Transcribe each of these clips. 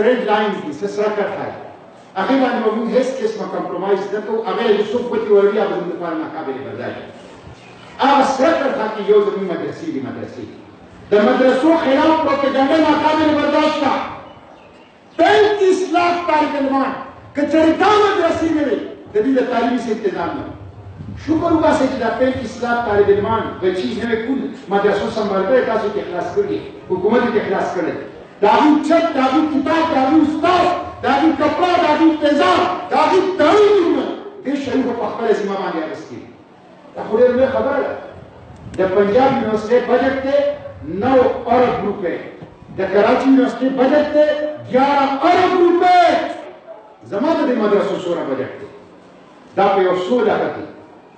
ریډ لاین دي څه سره کړه هغه باندې موږ هیڅ قسمه کمپرمایز نه کوو هغه یوسف ګوتې ورولي هغه زموږ لپاره ناقابل برداشت هغه سره کړه چې یو زموږ مدرسې دي د مدرسو خلاف پروپاګاندا ناقابل برداشت ده 35 लाख طالب علمان که چېرې دا مدرسې نه وي د دې د تعلیمي انتظام نه شکر وباسئ چې دا 35 लाख طالب علمان بچي نوې ټول مدرسو سنبال کړی تاسو یې اخلاص کړي حکومت یې اخلاص کړی د هغوی چت د هغوی کتاب د هغوی استاد د هغوی کپړه د هغوی تیزاب د هغوی تعلیمونه دې شریفو په خپله ذمه باندې اخیستي دا خو ډېره لویه خبره ده د پنجاب یونیورسټۍ بجټ دی 9 ارب روپے د کراچي یونیورسټۍ بجټ دی 11 ارب روپے زما د دې مدرسو څومره بجټ دی دا په یو څو لکه کې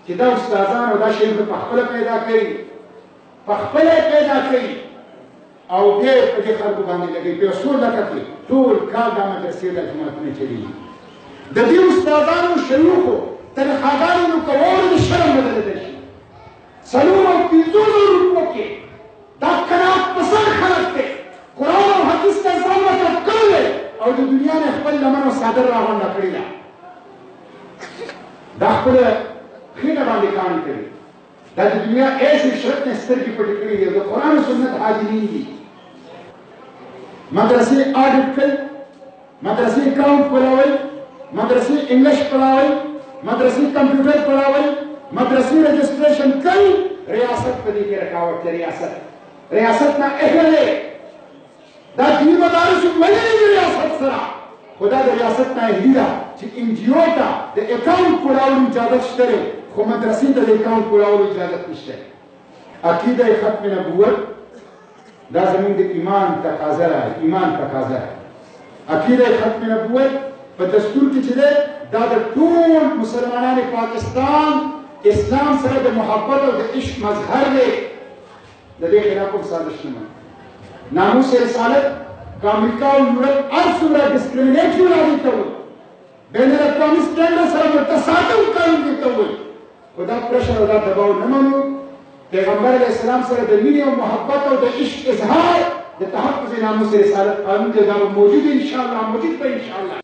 چې دا استادان او دا شیخ په خپله پیدا کوي په خپله پیدا کوي او بیا په دې خلکو باندې لګوي په یو څو لکه کې ټول کال دا مدرسې دا جوماتونه چلېږي د دې استادانو شیوخو تنخواګانو کولو د شرم بدلېدلی شي 450,000 روپو کې دا قناعت پسند خلک دی قرآن او حدیث ته ځان وقف کړی او د دنیا نه خپل لمن او څادر راغونډه کړې ده دا خپله خینه باندې کار کوي دا د دنیا عیش و عشرت نه سترګې پټې کړې دي د قرآن او سنت حاضرین دي مدرسې آډټ کوي مدرسې اکاونټ پراول مدرسې انګلیش پراول مدرسې کمپیوټر پراول مدرسې رجسټریشن کوي ریاست په دې کې رکاوټ دی ریاست نه اخلي دا دیني مدارس ولې نه ریاست سره خدا د ریاست نه اهلي ده چې ان جی او ته د اکاونټ پراولو اجازه شته خو مدرسې ته د اکاونټ پراولو اجازه نشته عقیده ختم نبوت دا زموږ د ایمان تقاضا ده عقیده ختم نبوت په دستور کې چې ده دا د ټول مسلمانانو پاکستان اسلام سره د محبت او د عشق مظهر دی د دې خلاف کوم سازش نه ناموس رسالت که امریکا او یورپ هر څومره ډسکریمینیټ وړاندې ته وایي بین الاقوامي سټنډرډ سره متصادم قانون دې ته وایي خو دا پرشر او دا دباو نه منو پیغمبر علیه السلام سره د مینې او محبت او د عشق اظهار د تحفظ ناموس رسالت قانون کې دا موجود انشاءالله موجود به انشاءالله